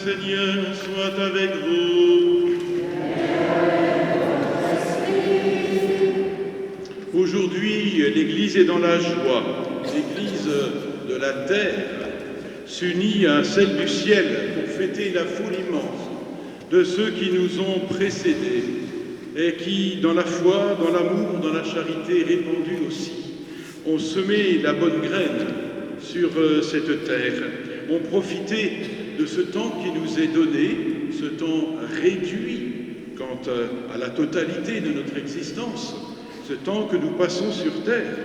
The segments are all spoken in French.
Seigneur soit avec vous. Aujourd'hui, l'Église est dans la joie. L'Église de la terre s'unit à celle du ciel pour fêter la foule immense de ceux qui nous ont précédés et qui, dans la foi, dans l'amour, dans la charité répandue aussi, ont semé la bonne graine sur cette terre, ont profité de ce temps qui nous est donné, ce temps réduit quant à la totalité de notre existence, ce temps que nous passons sur terre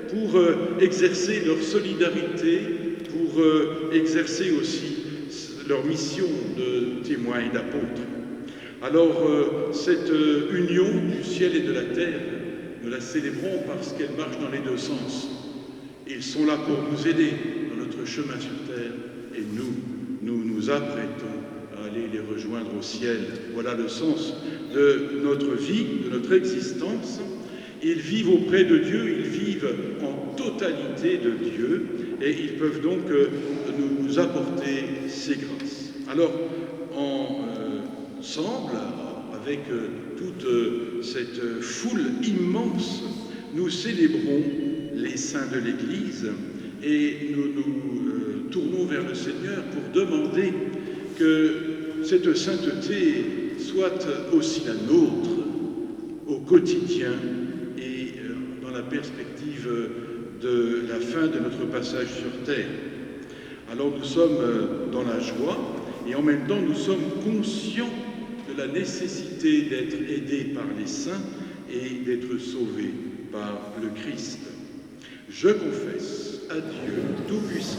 pour exercer leur solidarité, pour exercer aussi leur mission de témoins et d'apôtres. Alors, cette union du ciel et de la terre, nous la célébrons parce qu'elle marche dans les deux sens. Ils sont là pour nous aider dans notre chemin sur terre et nous apprêtons à aller les rejoindre au ciel. Voilà le sens de notre vie, de notre existence. Ils vivent auprès de Dieu, ils vivent en totalité de Dieu et ils peuvent donc nous apporter ses grâces. Alors, ensemble, avec toute cette foule immense, nous célébrons les saints de l'Église et nous tournons vers le Seigneur pour demander que cette sainteté soit aussi la nôtre au quotidien et dans la perspective de la fin de notre passage sur terre. Alors nous sommes dans la joie et en même temps nous sommes conscients de la nécessité d'être aidés par les saints et d'être sauvés par le Christ. Je confesse à Dieu Tout-Puissant,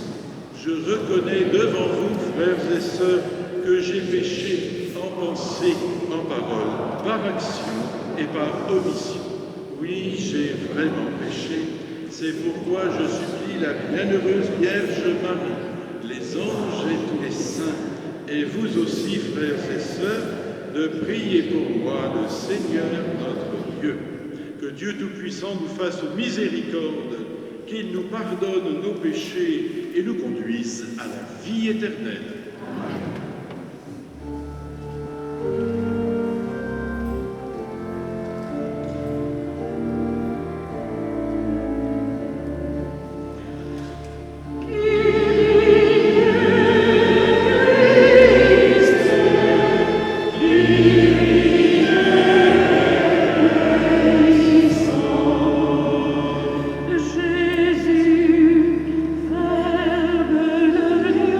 je reconnais devant vous, frères et sœurs, que j'ai péché en pensée, en parole, par action et par omission. Oui, j'ai vraiment péché. C'est pourquoi je supplie la bienheureuse Vierge Marie, les anges et tous les saints, et vous aussi, frères et sœurs, de prier pour moi, le Seigneur notre Dieu. Que Dieu Tout-Puissant nous fasse miséricorde, qu'il nous pardonne nos péchés et nous conduise à la vie éternelle. Amen. Jésus, Verbe de Dieu,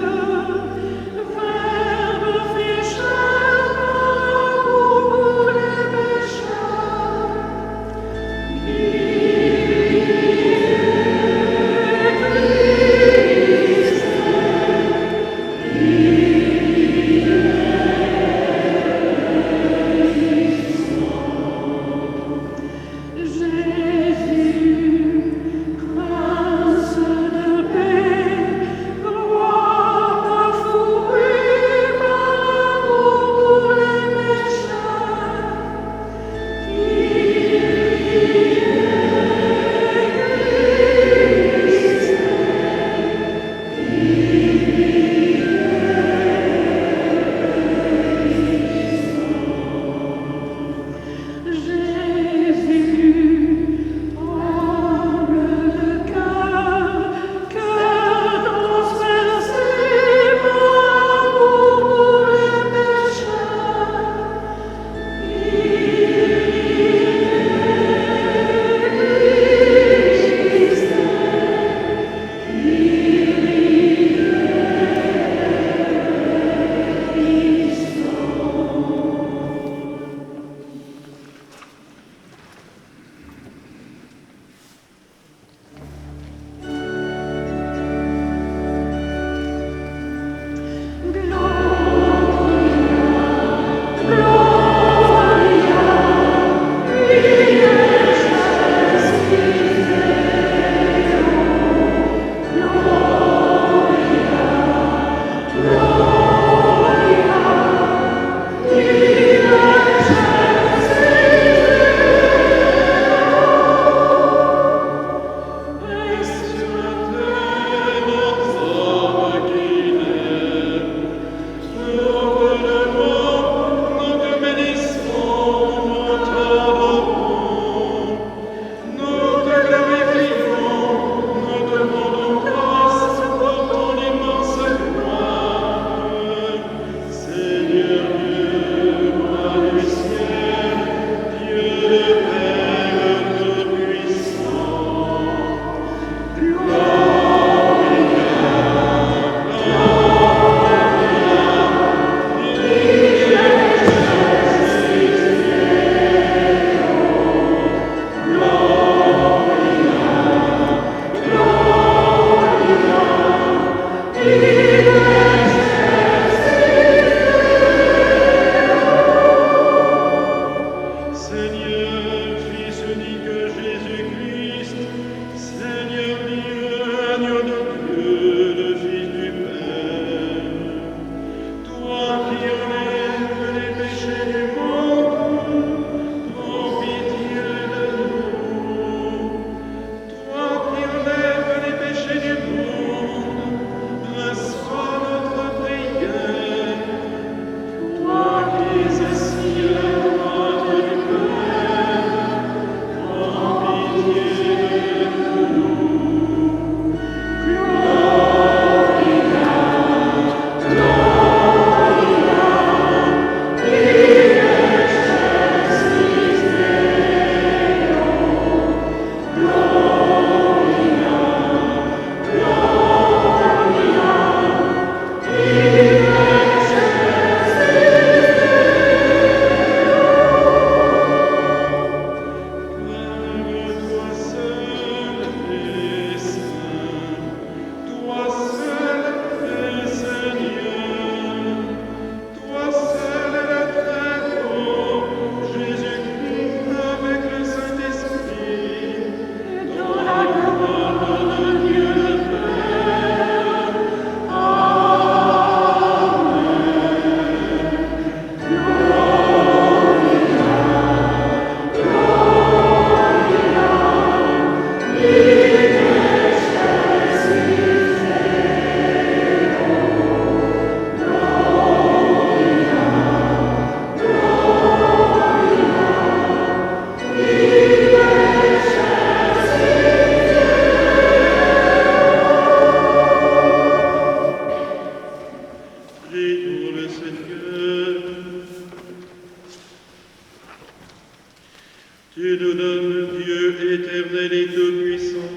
Tu nous donnes, Dieu éternel et tout-puissant,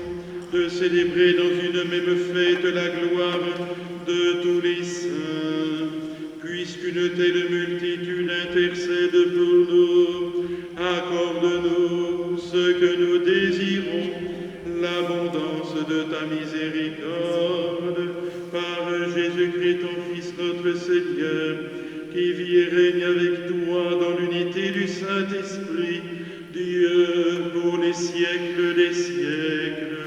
de célébrer dans une même fête la gloire de tous les saints. Puisqu'une telle multitude intercède pour nous, accorde-nous ce que nous désirons, l'abondance de ta miséricorde, par Jésus-Christ, ton Fils, notre Seigneur, qui vit et règne avec toi dans l'unité du Saint-Esprit, Dieu pour les siècles des siècles.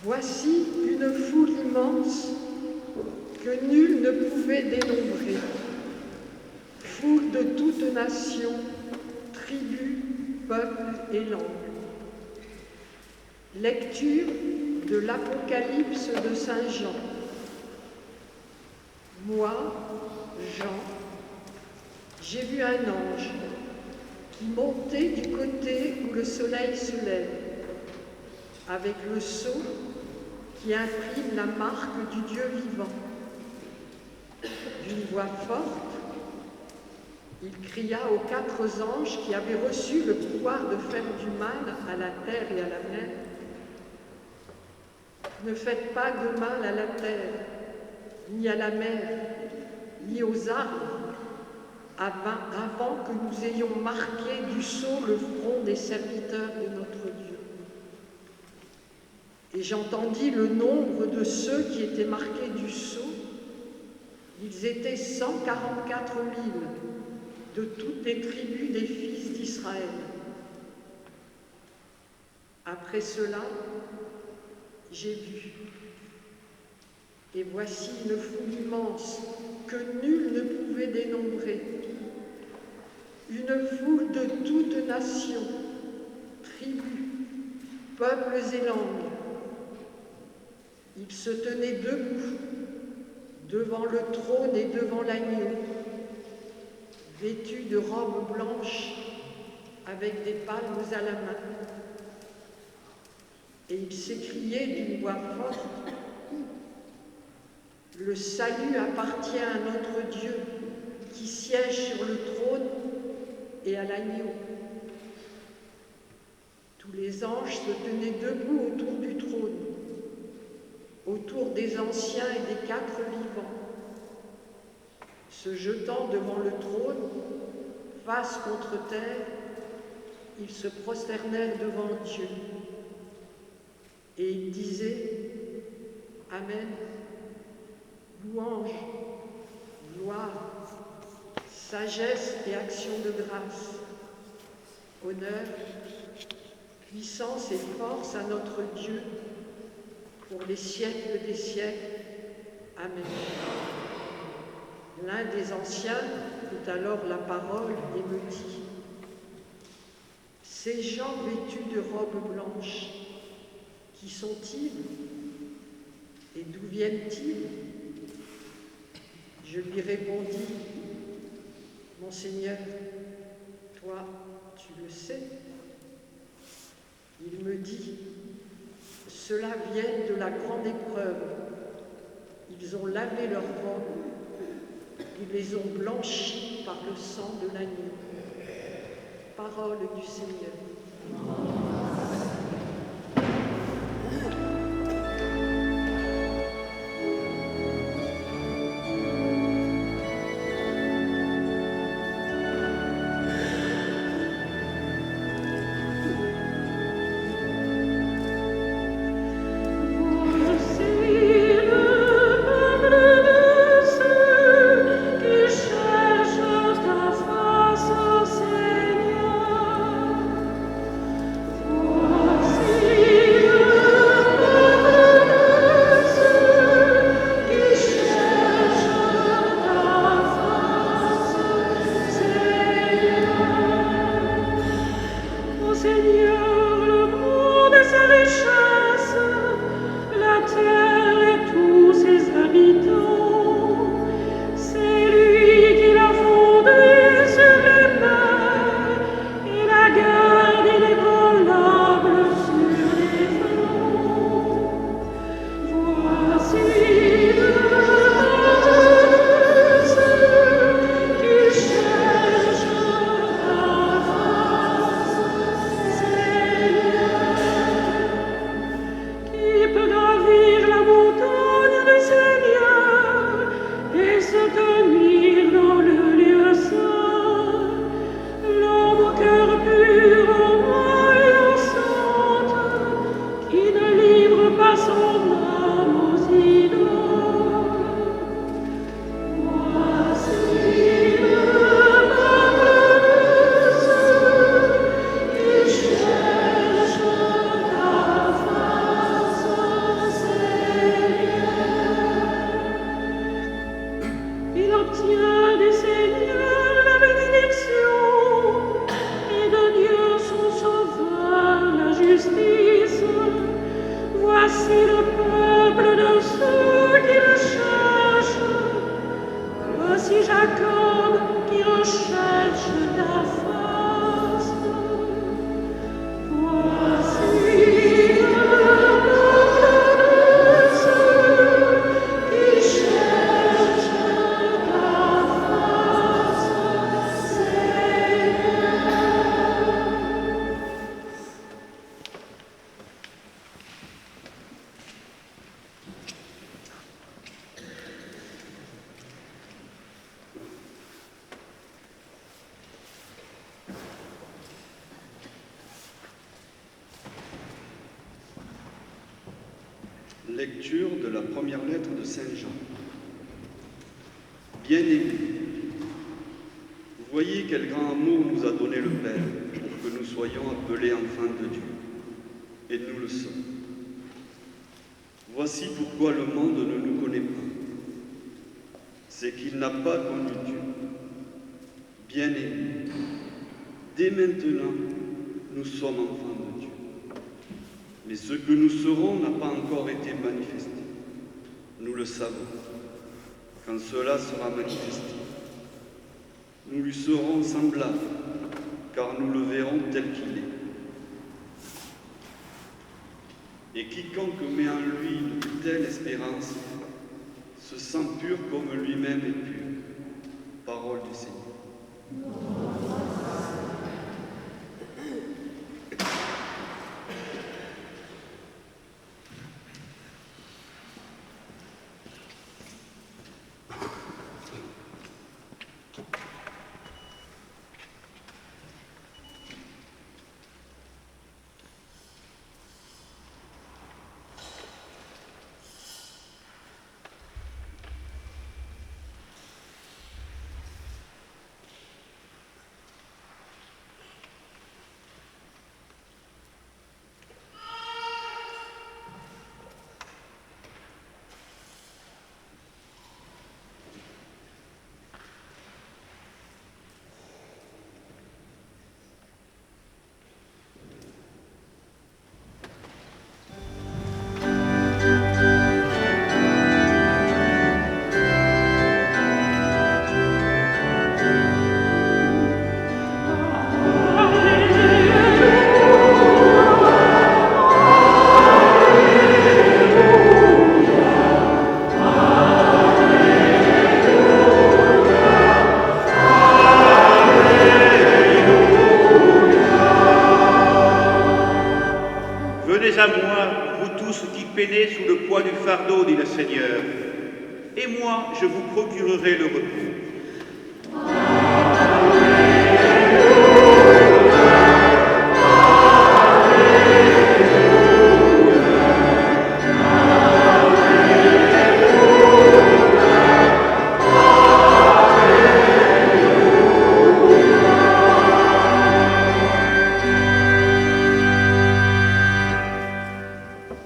Voici une foule immense que nul ne pouvait dénombrer, foule de toutes nations, tribus, peuples et langues. Lecture de l'Apocalypse de Saint Jean. Moi, Jean, j'ai vu un ange qui montait du côté où le soleil se lève, avec le sceau qui imprime la marque du Dieu vivant. D'une voix forte, il cria aux 4 anges qui avaient reçu le pouvoir de faire du mal à la terre et à la mer. Ne faites pas de mal à la terre, ni à la mer, ni aux arbres, avant que nous ayons marqué du sceau le front des serviteurs de notre Dieu. Et j'entendis le nombre de ceux qui étaient marqués du sceau. Ils étaient 144 000 de toutes les tribus des fils d'Israël. Après cela, j'ai vu. Et voici une foule immense que nul ne pouvait dénombrer. Une foule de toutes nations, tribus, peuples et langues. Ils se tenaient debout devant le trône et devant l'agneau, vêtus de robes blanches avec des palmes à la main. Et ils s'écriaient d'une voix forte: le salut appartient à notre Dieu qui siège sur le trône et à l'agneau. Tous les anges se tenaient debout autour du trône, autour des anciens et des 4 vivants. Se jetant devant le trône, face contre terre, ils se prosternèrent devant Dieu. Et ils disaient: Amen, louange, gloire, sagesse et action de grâce, honneur, puissance et force à notre Dieu, pour les siècles des siècles. Amen. L'un des anciens prit alors la parole et me dit: ces gens vêtus de robes blanches, qui sont-ils et d'où viennent-ils? Je lui répondis: mon Seigneur, toi, tu le sais. Il me dit: ceux-là viennent de la grande épreuve. Ils ont lavé leurs robes, ils les ont blanchis par le sang de l'agneau. Parole du Seigneur. Seigneur, Lecture de la première lettre de Saint Jean. Bien-aimés, vous voyez quel grand amour nous a donné le Père pour que nous soyons appelés enfants de Dieu. Et nous le sommes. Voici pourquoi le monde ne nous connaît pas. C'est qu'il n'a pas connu Dieu. Bien-aimés, dès maintenant, nous sommes enfants de Dieu. Mais ce que nous serons n'a pas encore été manifesté. Nous le savons. Quand cela sera manifesté, nous lui serons semblables, car nous le verrons tel qu'il est. Et quiconque met en lui une telle espérance se sent pur comme lui-même est pur. Parole du Seigneur. Sous le poids du fardeau, dit le Seigneur, et moi je vous procurerai le repos.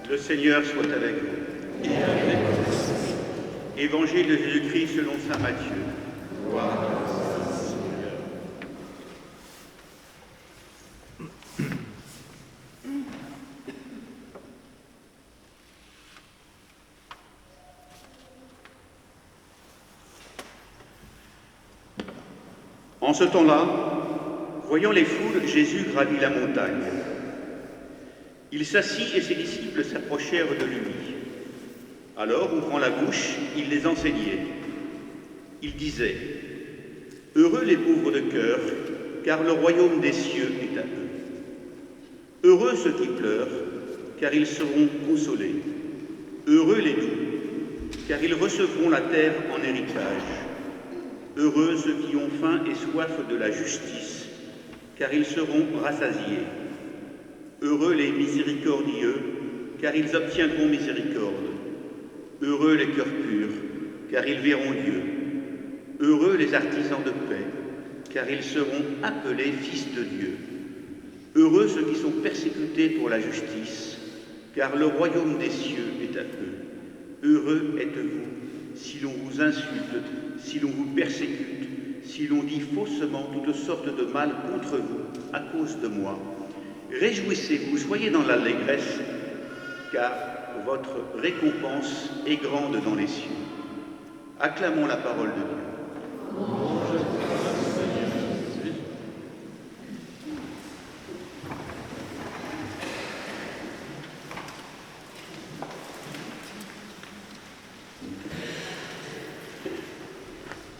Le Seigneur soit avec vous. Et avec Évangile de Jésus-Christ selon saint Matthieu. gloire à toi, Seigneur. En ce temps-là, voyant les foules, Jésus gravit la montagne. Il s'assit et ses disciples s'approchèrent de lui. Alors, ouvrant la bouche, il les enseignait. Il disait, « Heureux les pauvres de cœur, car le royaume des cieux est à eux. Heureux ceux qui pleurent, car ils seront consolés. Heureux les doux, car ils recevront la terre en héritage. Heureux ceux qui ont faim et soif de la justice, car ils seront rassasiés. Heureux les miséricordieux, car ils obtiendront miséricorde. Heureux les cœurs purs, car ils verront Dieu. Heureux les artisans de paix, car ils seront appelés fils de Dieu. Heureux ceux qui sont persécutés pour la justice, car le royaume des cieux est à eux. Heureux êtes-vous si l'on vous insulte, si l'on vous persécute, si l'on dit faussement toutes sortes de mal contre vous à cause de moi. Réjouissez-vous, soyez dans l'allégresse, car votre récompense est grande dans les cieux. Acclamons la parole de Dieu.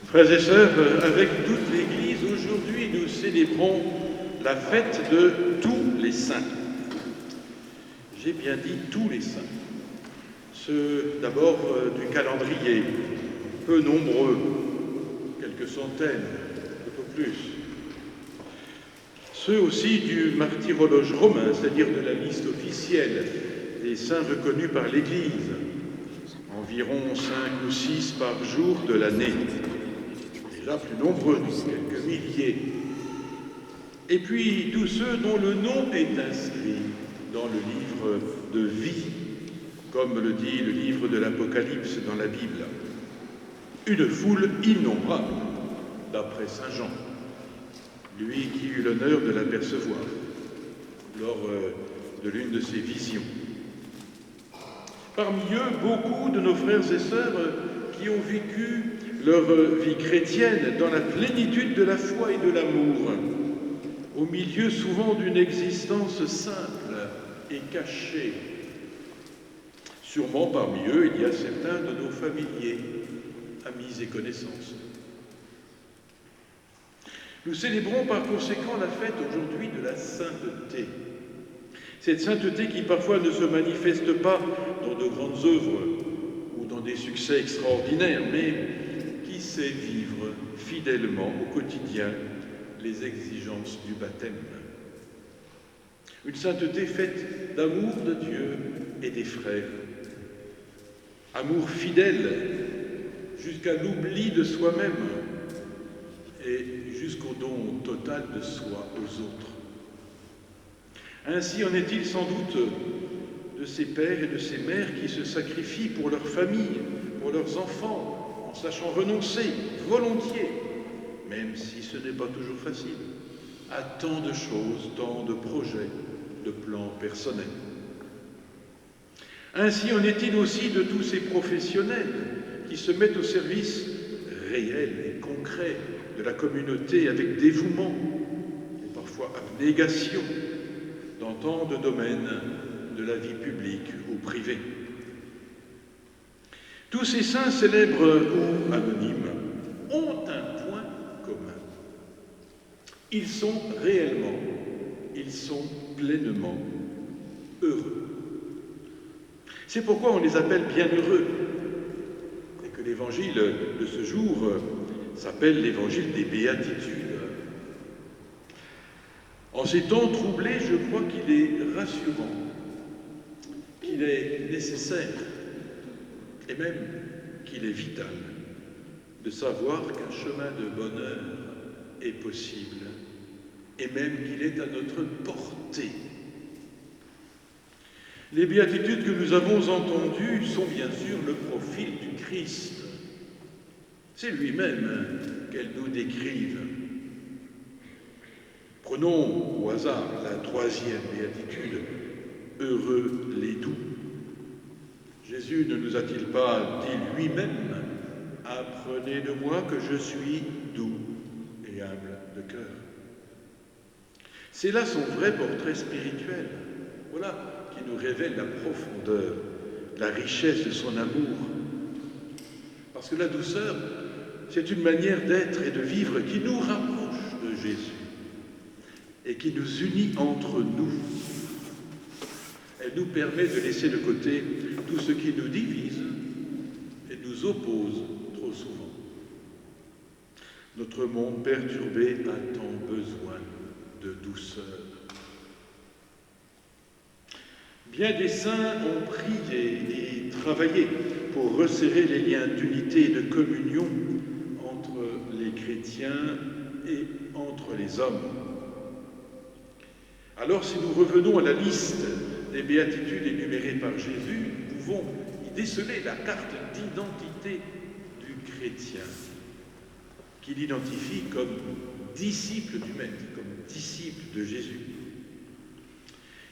Frères et sœurs, avec toute l'Église, aujourd'hui nous célébrons la fête de tous les saints. J'ai bien dit tous les saints. Ceux d'abord du calendrier, peu nombreux, quelques centaines, tout au plus. Ceux aussi du martyrologe romain, c'est-à-dire de la liste officielle des saints reconnus par l'Église, environ 5 ou 6 par jour de l'année, déjà plus nombreux, quelques milliers. Et puis tous ceux dont le nom est inscrit dans le livre de vie, comme le dit le livre de l'Apocalypse dans la Bible. Une foule innombrable, d'après saint Jean, lui qui eut l'honneur de l'apercevoir lors de l'une de ses visions. Parmi eux, beaucoup de nos frères et sœurs qui ont vécu leur vie chrétienne dans la plénitude de la foi et de l'amour, au milieu souvent d'une existence simple et cachée. Sûrement parmi eux, il y a certains de nos familiers, amis et connaissances. Nous célébrons par conséquent la fête aujourd'hui de la sainteté. Cette sainteté qui parfois ne se manifeste pas dans de grandes œuvres ou dans des succès extraordinaires, mais qui sait vivre fidèlement au quotidien les exigences du baptême. Une sainteté faite d'amour de Dieu et des frères. Amour fidèle jusqu'à l'oubli de soi-même et jusqu'au don total de soi aux autres. Ainsi en est-il sans doute de ces pères et de ces mères qui se sacrifient pour leur famille, pour leurs enfants, en sachant renoncer volontiers, même si ce n'est pas toujours facile, à tant de choses, tant de projets, de plans personnels. Ainsi en est-il aussi de tous ces professionnels qui se mettent au service réel et concret de la communauté avec dévouement et parfois abnégation dans tant de domaines de la vie publique ou privée. Tous ces saints célèbres ou anonymes ont un point commun. Ils sont réellement, ils sont pleinement heureux. C'est pourquoi on les appelle bienheureux et que l'évangile de ce jour s'appelle l'évangile des béatitudes. En ces temps troublés, je crois qu'il est rassurant, qu'il est nécessaire et même qu'il est vital de savoir qu'un chemin de bonheur est possible et même qu'il est à notre portée. Les béatitudes que nous avons entendues sont bien sûr le profil du Christ. C'est lui-même qu'elles nous décrivent. Prenons au hasard la troisième béatitude, « Heureux les doux ». Jésus ne nous a-t-il pas dit lui-même « Apprenez de moi que je suis doux et humble de cœur ». C'est là son vrai portrait spirituel. Voilà qui nous révèle la profondeur, la richesse de son amour. Parce que la douceur, c'est une manière d'être et de vivre qui nous rapproche de Jésus et qui nous unit entre nous. Elle nous permet de laisser de côté tout ce qui nous divise et nous oppose trop souvent. Notre monde perturbé a tant besoin de douceur. Bien des saints ont prié et travaillé pour resserrer les liens d'unité et de communion entre les chrétiens et entre les hommes. Alors, si nous revenons à la liste des béatitudes énumérées par Jésus, nous pouvons y déceler la carte d'identité du chrétien, qui l'identifie comme disciple du Maître, comme disciple de Jésus.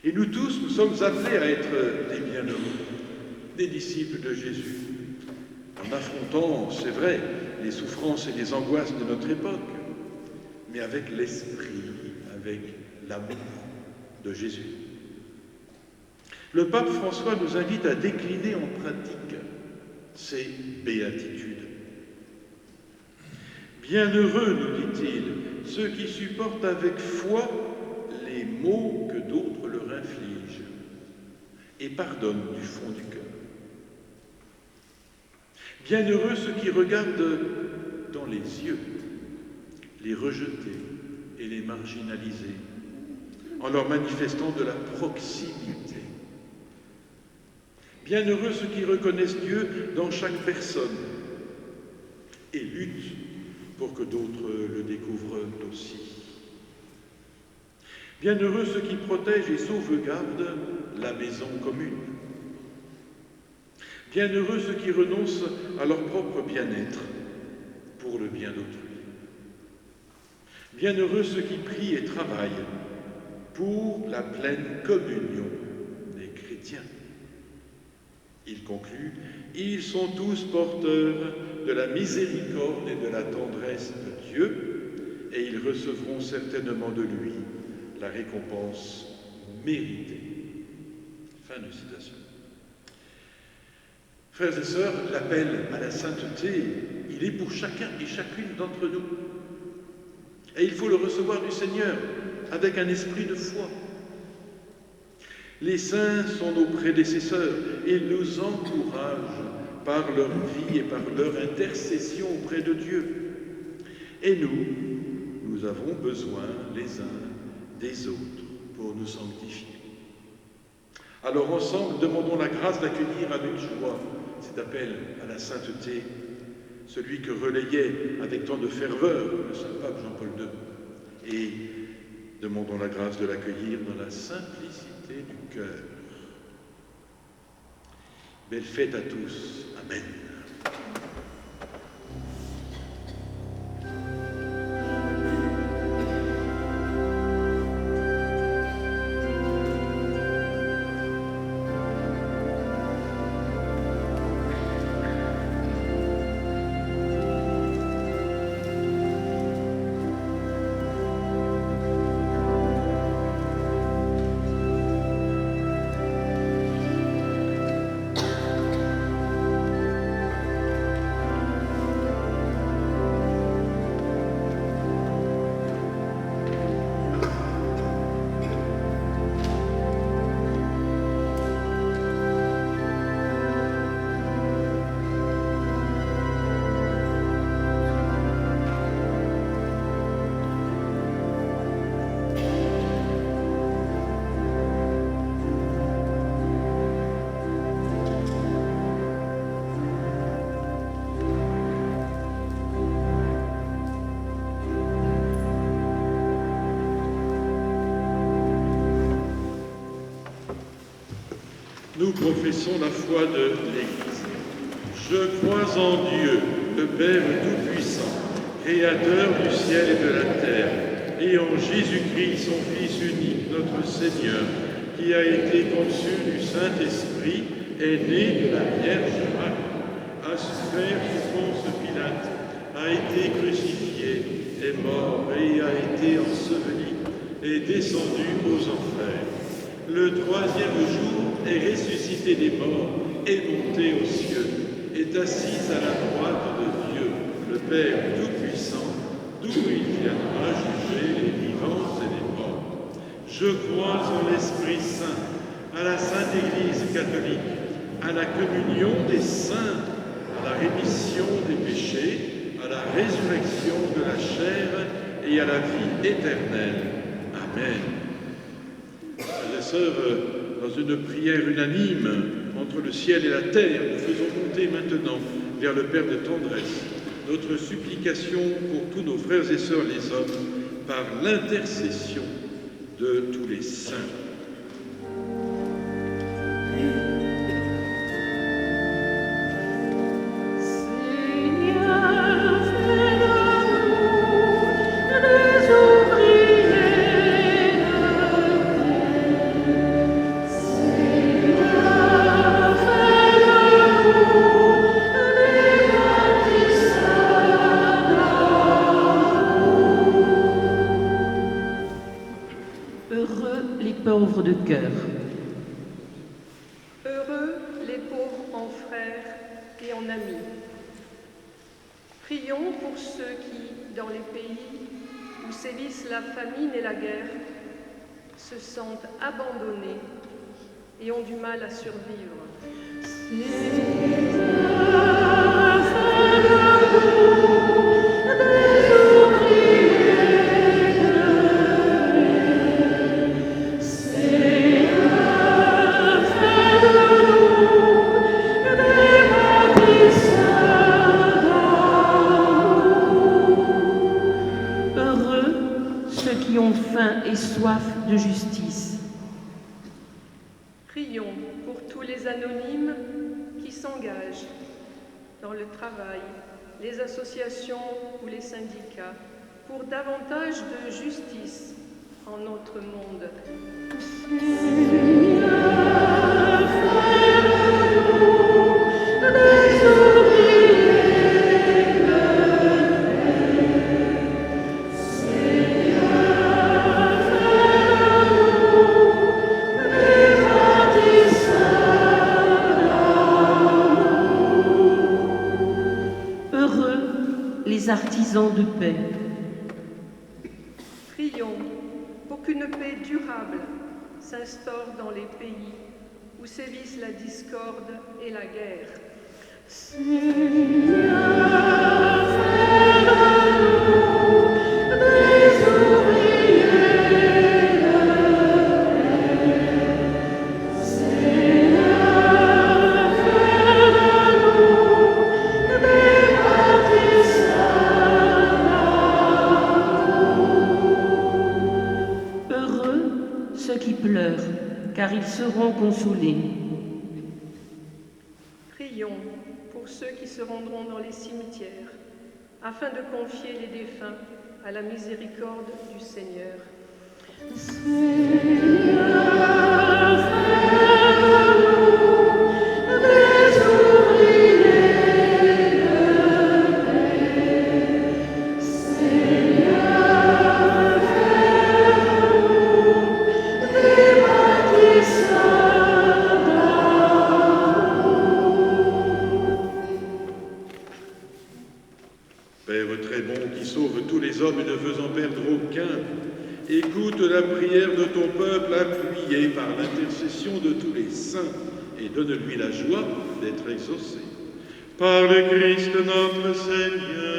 Et nous tous, nous sommes appelés à être des bienheureux, des disciples de Jésus, en affrontant, c'est vrai, les souffrances et les angoisses de notre époque, mais avec l'esprit, avec l'amour de Jésus. Le pape François nous invite à décliner en pratique ces béatitudes. Bienheureux, nous dit-il, ceux qui supportent avec foi les maux que d'autres leur infligent et pardonnent du fond du cœur. Bienheureux ceux qui regardent dans les yeux les rejetés et les marginalisés, en leur manifestant de la proximité, Bienheureux ceux qui reconnaissent Dieu dans chaque personne et luttent pour que d'autres le découvrent aussi. Bienheureux ceux qui protègent et sauvegardent la maison commune. Bienheureux ceux qui renoncent à leur propre bien-être pour le bien d'autrui. Bienheureux ceux qui prient et travaillent pour la pleine communion des chrétiens. Il conclut, ils sont tous porteurs de la miséricorde et de la tendresse de Dieu, et ils recevront certainement de lui la récompense méritée. Fin de citation. Frères et sœurs, l'appel à la sainteté, il est pour chacun et chacune d'entre nous. Et il faut le recevoir du Seigneur avec un esprit de foi. Les saints sont nos prédécesseurs et ils nous encouragent par leur vie et par leur intercession auprès de Dieu. Et nous avons besoin les uns des autres pour nous sanctifier. Alors ensemble, demandons la grâce d'accueillir avec joie cet appel à la sainteté, celui que relayait avec tant de ferveur le saint pape Jean-Paul II. Et demandons la grâce de l'accueillir dans la simplicité du cœur. Belle fête à tous. Amen. Nous professons la foi de l'Église. Je crois en Dieu, le Père Tout-Puissant, Créateur du ciel et de la terre, et en Jésus-Christ, son Fils unique, notre Seigneur, qui a été conçu du Saint-Esprit, est né de la Vierge Marie, a souffert sous Ponce Pilate, a été crucifié, est mort et a été enseveli, est descendu aux enfers. Le troisième jour est ressuscité des morts, est monté aux cieux, est assis à la droite de Dieu, le Père Tout-Puissant, d'où il viendra juger les vivants et les morts. Je crois en l'Esprit Saint, à la Sainte Église catholique, à la communion des saints, à la rémission des péchés, à la résurrection de la chair et à la vie éternelle. Amen. Frères et sœurs, dans une prière unanime entre le ciel et la terre, nous faisons monter maintenant vers le Père de tendresse notre supplication pour tous nos frères et sœurs les hommes par l'intercession de tous les saints. Pauvres de cœur. Heureux les pauvres en frères et en amis. Prions pour ceux qui, dans les pays où sévissent la famine et la guerre, se sentent abandonnés et ont du mal à survivre. Seigneur, ceux qui ont faim et soif de justice. Prions pour tous les anonymes qui s'engagent dans le travail, les associations ou les syndicats, pour davantage de justice en notre monde. Les artisans de paix. Prions pour qu'une paix durable s'instaure dans les pays où sévissent la discorde et la guerre. Car ils seront consolés. Prions pour ceux qui se rendront dans les cimetières, afin de confier les défunts à la miséricorde du Seigneur. Écoute la prière de ton peuple appuyée par l'intercession de tous les saints et donne-lui la joie d'être exaucé. Par le Christ notre Seigneur.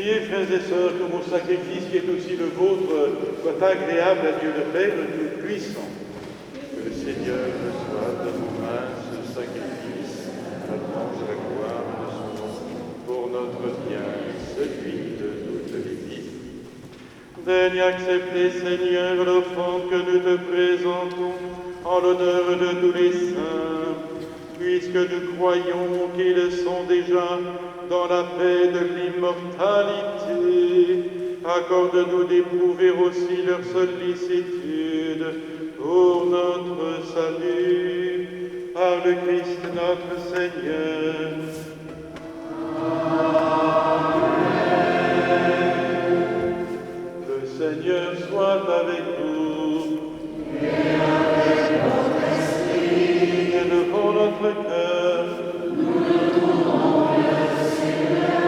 Priez, frères et sœurs, que mon sacrifice, qui est aussi le vôtre, soit agréable à Dieu le Père Tout-Puissant. Que le Seigneur reçoive de vos mains ce sacrifice, la louange et la gloire de son nom, pour notre bien et celui de toute l'Église. Daigne accepter, Seigneur, l'offrande que nous te présentons en l'honneur de tous les saints, puisque nous croyons qu'ils sont déjà dans la paix de l'immortalité. Accorde-nous d'éprouver aussi leur sollicitude pour notre salut, par le Christ notre Seigneur. Amen. Le Seigneur soit avec vous. Et avec votre esprit. Élevons notre cœur. Nous le tournons vers le Seigneur.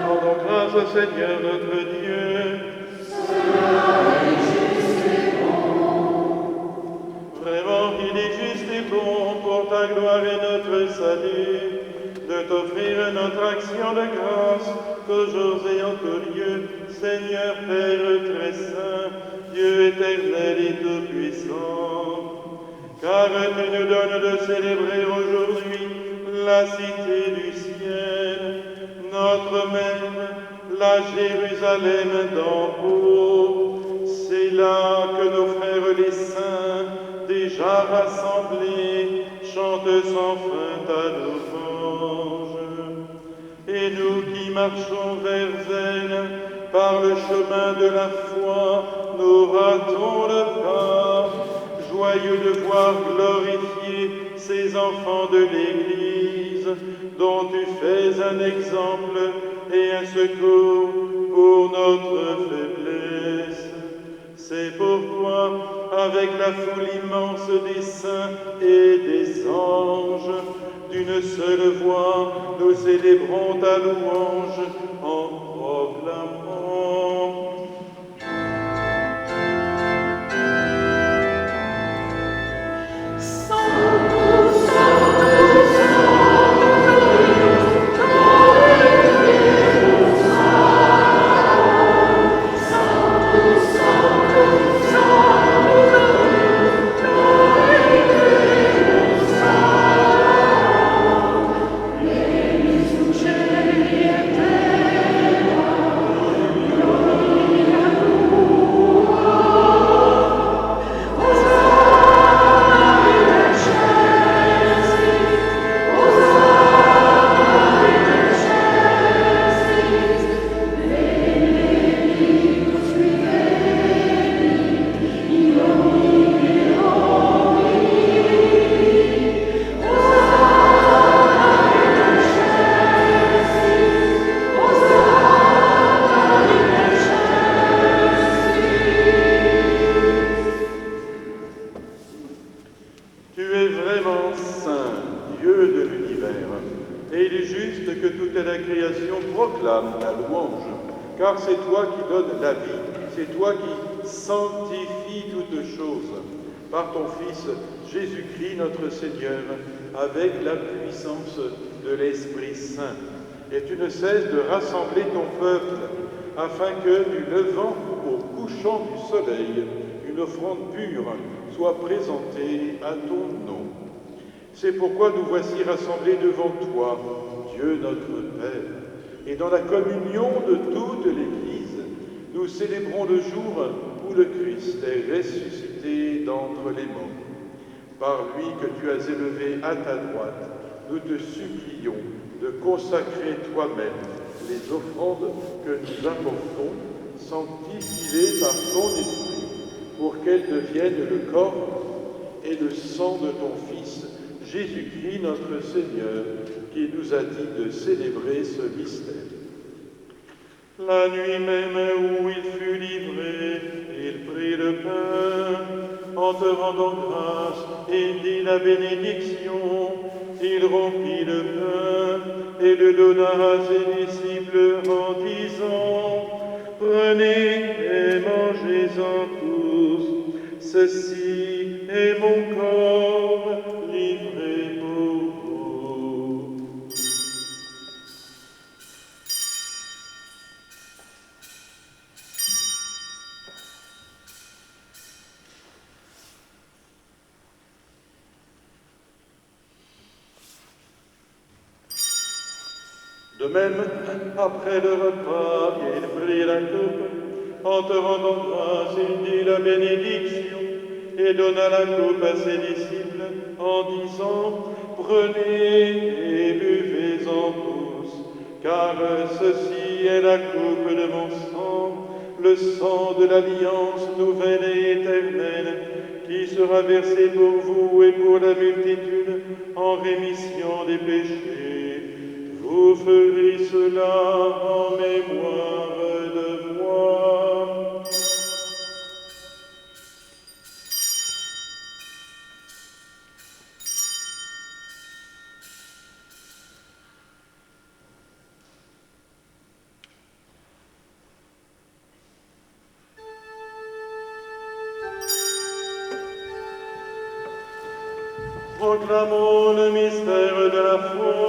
Rendons grâce au Seigneur notre Dieu. Cela est juste et bon. Vraiment, il est juste et bon pour ta gloire et notre salut, de t'offrir notre action de grâce, toujours et en tout lieu, Seigneur Père très saint, Dieu éternel et tout-puissant. Car tu nous donnes de célébrer aujourd'hui la cité du ciel, notre même, la Jérusalem d'en haut. C'est là que nos frères les saints, déjà rassemblés, chantent sans fin ta louange. Et nous qui marchons vers elle, par le chemin de la foi, nous ratons le pas, joyeux de voir glorifier ces enfants de l'Église, dont tu fais un exemple et un secours pour notre faiblesse. C'est pourquoi, avec la foule immense des saints et des anges, d'une seule voix, nous célébrons ta louange en proclamant. Car c'est toi qui donnes la vie, c'est toi qui sanctifies toutes choses, par ton Fils Jésus-Christ notre Seigneur, avec la puissance de l'Esprit Saint. Et tu ne cesses de rassembler ton peuple, afin que, du levant au couchant du soleil, une offrande pure soit présentée à ton nom. C'est pourquoi nous voici rassemblés devant toi, Dieu notre Père. Et dans la communion de toute l'Église, nous célébrons le jour où le Christ est ressuscité d'entre les morts. Par lui que tu as élevé à ta droite, nous te supplions de consacrer toi-même les offrandes que nous apportons, sanctifie-les par ton esprit, pour qu'elles deviennent le corps et le sang de ton Fils, Jésus-Christ notre Seigneur, qui nous a dit de célébrer ce mystère. La nuit même où il fut livré, il prit le pain, en te rendant grâce, et dit la bénédiction. Il rompit le pain et le donna à ses disciples en disant: Prenez et mangez-en tous, ceci est mon corps livré pour vous. De même, après le repas, il prit la coupe. En te rendant grâce, il dit la bénédiction et donna la coupe à ses disciples en disant: Prenez et buvez-en tous, car ceci est la coupe de mon sang, le sang de l'alliance nouvelle et éternelle, qui sera versé pour vous et pour la multitude en rémission des péchés. Vous ferez cela en mémoire de moi. Proclamons le mystère de la foi.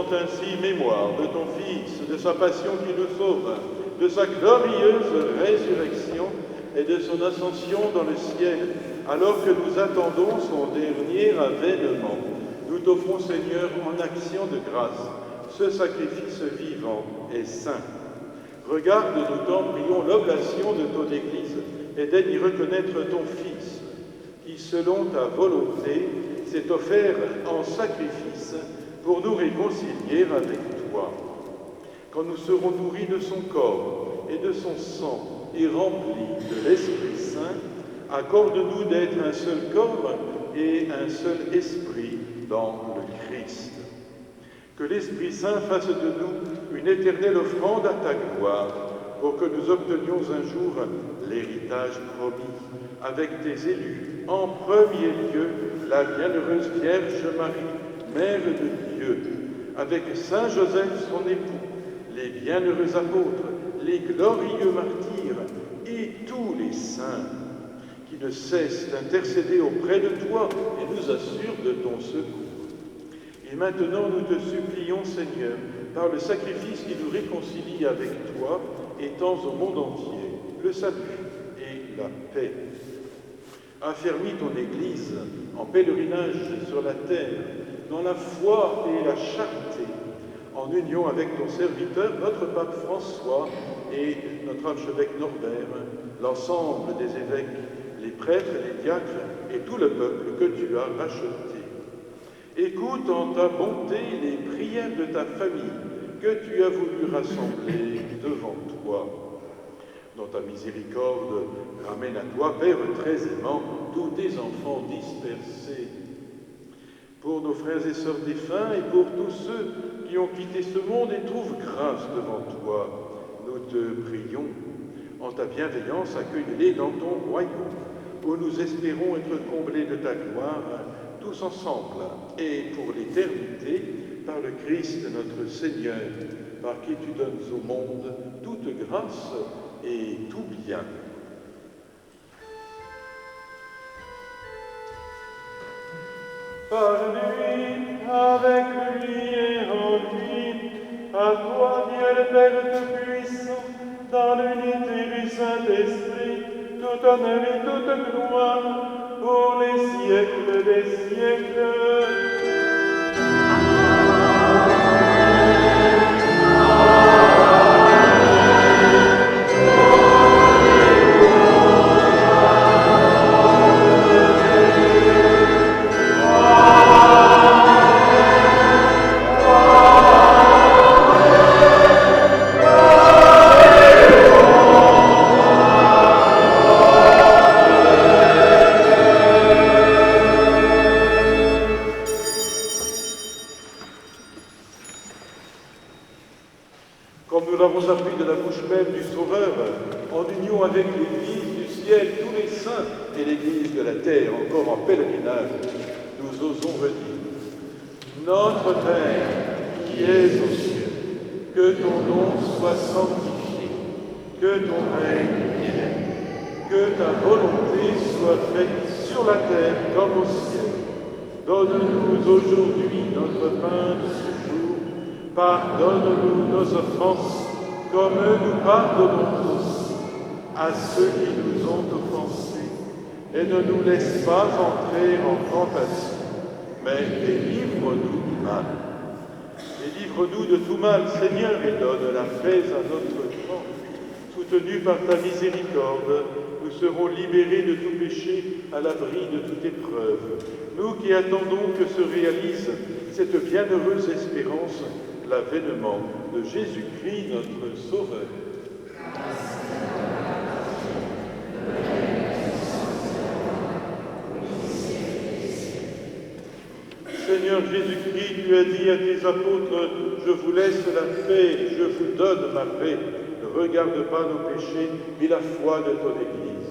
Ainsi mémoire de ton Fils, de sa passion qui nous sauve, de sa glorieuse résurrection et de son ascension dans le ciel, alors que nous attendons son dernier avènement. Nous t'offrons, Seigneur, en action de grâce, ce sacrifice vivant et saint. Regarde, nous t'en prions, l'oblation de ton Église et d'aide y reconnaître ton Fils, qui, selon ta volonté, s'est offert en sacrifice pour nous réconcilier avec toi. Quand nous serons nourris de son corps et de son sang et remplis de l'Esprit Saint, accorde-nous d'être un seul corps et un seul esprit dans le Christ. Que l'Esprit Saint fasse de nous une éternelle offrande à ta gloire, pour que nous obtenions un jour l'héritage promis avec tes élus. En premier lieu, la bienheureuse Vierge Marie, Mère de Dieu, avec Saint Joseph, son époux, les bienheureux apôtres, les glorieux martyrs et tous les saints qui ne cessent d'intercéder auprès de toi et nous assurent de ton secours. Et maintenant, nous te supplions, Seigneur, par le sacrifice qui nous réconcilie avec toi, étends au monde entier le salut et la paix. Affermis ton Église en pèlerinage sur la terre, dans la foi et la charité, en union avec ton serviteur, notre pape François et notre archevêque Norbert, l'ensemble des évêques, les prêtres, les diacres et tout le peuple que tu as racheté. Écoute en ta bonté les prières de ta famille que tu as voulu rassembler devant toi. Dans ta miséricorde, ramène à toi, Père très aimant, tous tes enfants dispersés. Pour nos frères et sœurs défunts et pour tous ceux qui ont quitté ce monde et trouvent grâce devant toi, nous te prions. En ta bienveillance, accueille-les dans ton royaume, où nous espérons être comblés de ta gloire, tous ensemble, et pour l'éternité, par le Christ notre Seigneur, par qui tu donnes au monde toute grâce et tout bien. Par lui, avec lui et en lui, à toi, Dieu le Père Tout-Puissant, dans l'unité du Saint-Esprit, tout honneur et toute gloire, pour les siècles des siècles. Comme nous l'avons appris de la bouche même du Sauveur, en union avec l'Église du ciel, tous les saints et l'Église de la terre, encore en pèlerinage, nous osons redire: Notre Père, qui es aux cieux, Que ton nom soit sanctifié, que ton règne vienne, que ta volonté soit faite sur la terre comme au ciel. Donne-nous aujourd'hui notre pain de ce jour. Pardonne-nous nos offenses, comme nous pardonnons aussi à ceux qui nous ont offensés. Et ne nous laisse pas entrer en tentation, mais délivre-nous du mal. Délivre-nous de tout mal, Seigneur, et donne la paix à notre camp. Soutenus par ta miséricorde, nous serons libérés de tout péché, à l'abri de toute épreuve. Nous qui attendons que se réalise cette bienheureuse espérance, l'avènement de Jésus-Christ, notre Sauveur. Seigneur Jésus-Christ, tu as dit à tes apôtres, je vous laisse la paix, je vous donne ma paix. Ne regarde pas nos péchés, mais la foi de ton Église.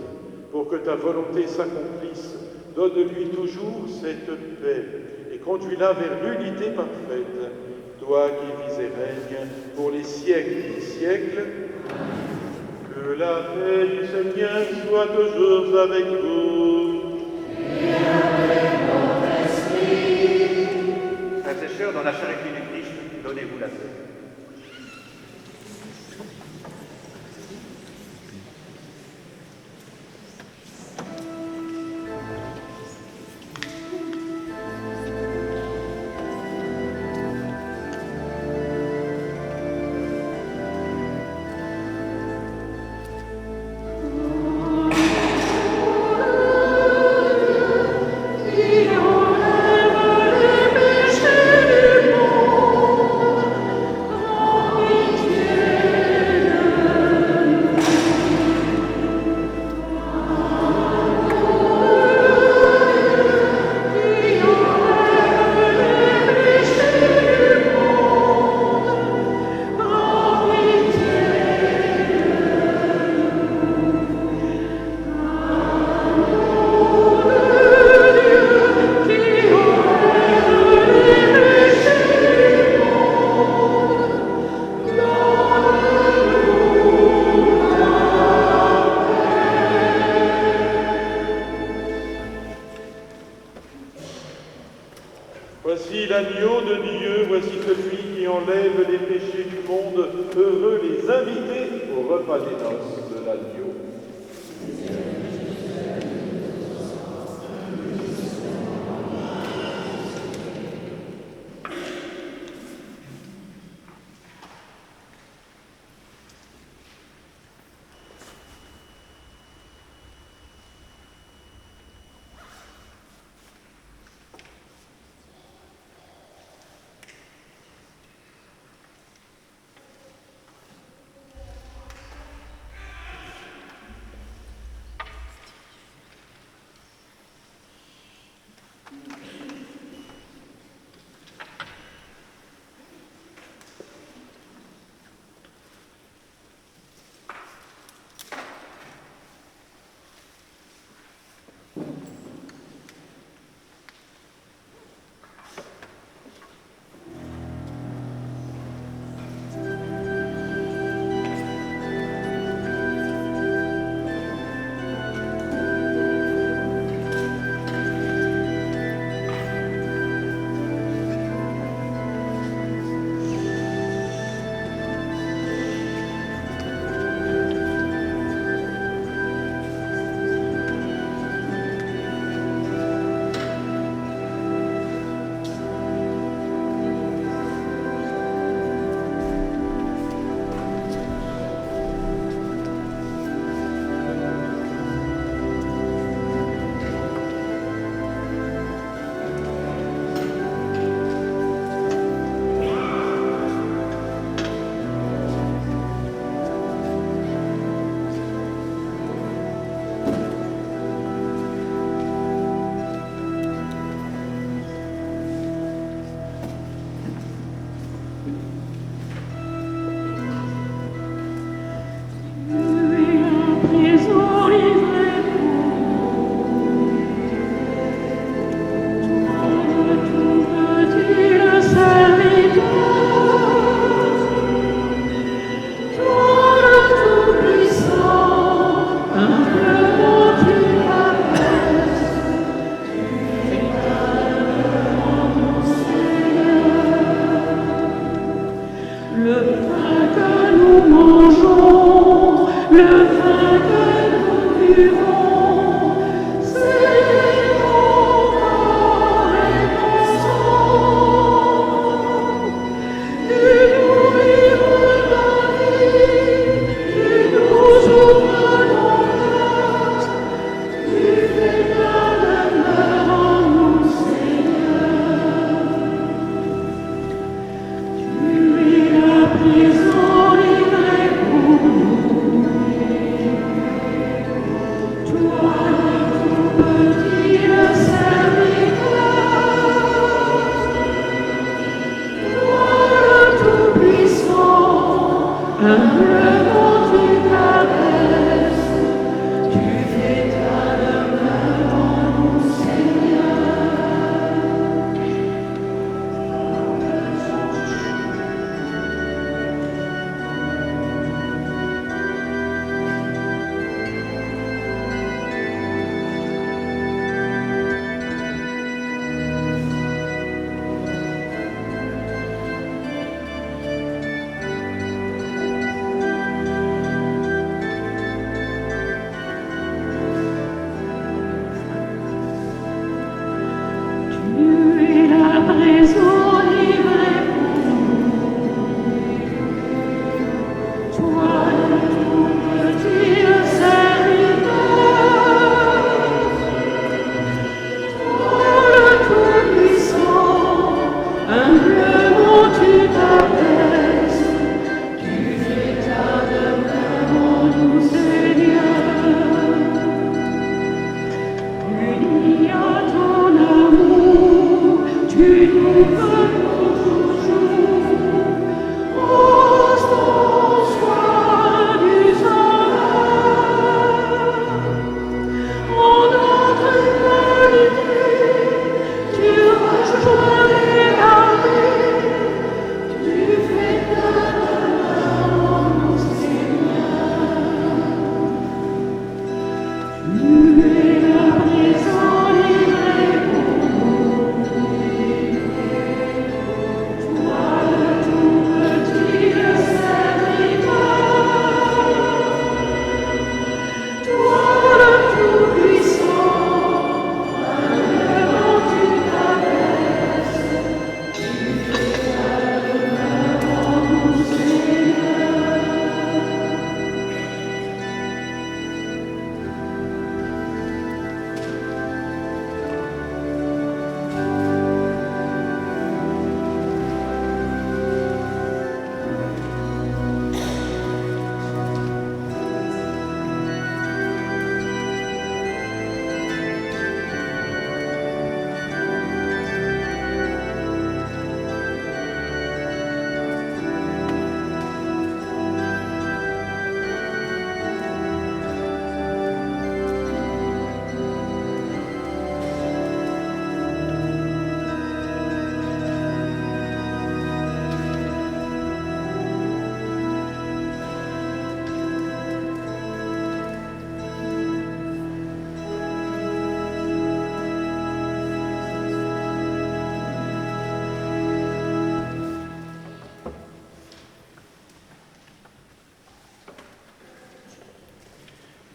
Pour que ta volonté s'accomplisse, donne-lui toujours cette paix et conduis-la vers l'unité parfaite. Toi qui vis et règnes pour les siècles des siècles. Que la paix du Seigneur soit toujours avec vous. Frères et sœurs, dans la charité du Christ, donnez-vous la paix. Voici l'agneau de Dieu, voici celui qui enlève les péchés du monde. Heureux les invités au repas des noces de l'agneau.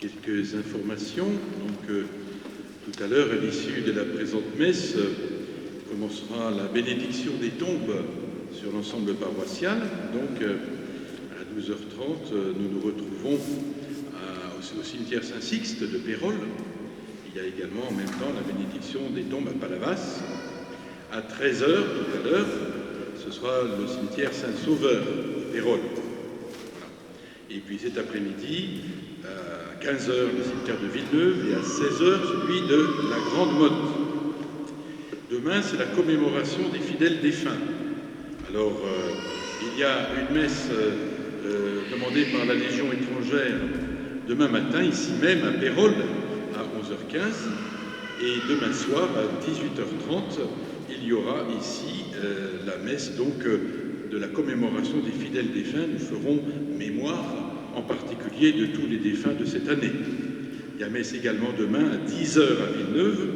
Quelques informations. Donc, tout à l'heure, à l'issue de la présente messe, commencera la bénédiction des tombes sur l'ensemble paroissial. Donc, à 12h30, nous nous retrouvons au cimetière Saint-Sixte de Pérols. Il y a également en même temps la bénédiction des tombes à Palavas. À 13h, tout à l'heure, ce sera le cimetière Saint-Sauveur, Pérols. Et puis cet après-midi, à 15h, le cimetière de Villeneuve, et à 16h, celui de la Grande Motte. Demain, c'est la commémoration des fidèles défunts. Alors, il y a une messe demandée par la Légion étrangère demain matin, ici même, à Pérols, à 11h15. Et demain soir, à 18h30, il y aura ici la messe donc, de la commémoration des fidèles défunts. Nous ferons mémoire en particulier de tous les défunts de cette année. Il y a messe également demain à 10h à Villeneuve,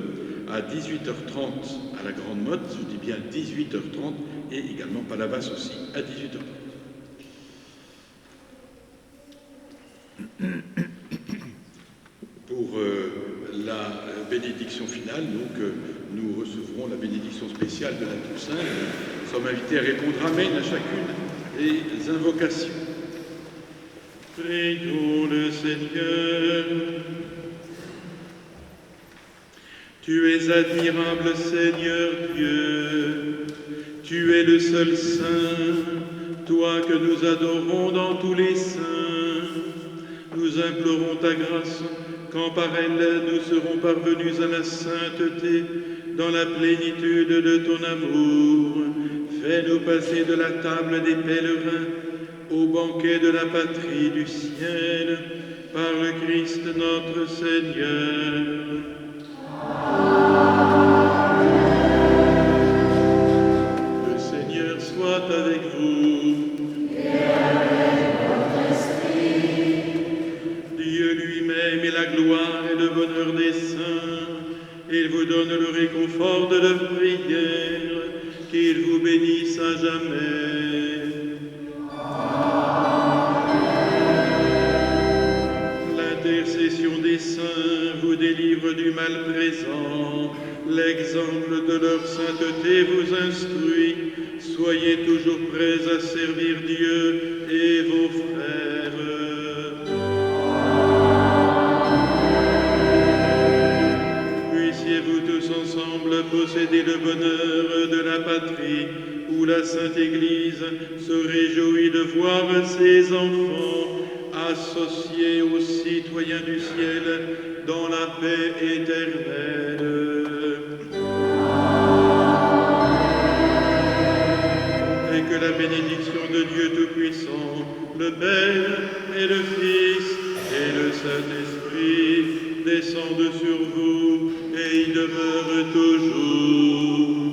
à 18h30 à la Grande Motte, je dis bien 18h30, et également Palavas aussi à 18h30. Pour la bénédiction finale, donc, nous recevrons la bénédiction spéciale de la Toussaint. Nous sommes invités à répondre Amen à chacune des invocations. Prions le Seigneur. Tu es admirable, Seigneur Dieu. Tu es le seul Saint, toi que nous adorons dans tous les saints. Nous implorons ta grâce, quand par elle nous serons parvenus à la sainteté, dans la plénitude de ton amour. Fais-nous passer de la table des pèlerins au banquet de la patrie du ciel, par le Christ notre Seigneur. Le Seigneur soit avec vous. Dieu lui-même est la gloire et le bonheur des saints. Il vous donne le réconfort de leur prière. Qu'il vous bénisse à jamais. L'intercession des saints vous délivre du mal présent. L'exemple de leur sainteté vous instruit. Soyez toujours prêts à servir Dieu et vos frères. Puissiez-vous tous ensemble posséder le bonheur de la patrie, où la Sainte Église se réjouit de voir ses enfants associés aux citoyens du ciel dans la paix éternelle. Et que la bénédiction de Dieu Tout-Puissant, le Père et le Fils et le Saint-Esprit descendent sur vous et y demeurent toujours.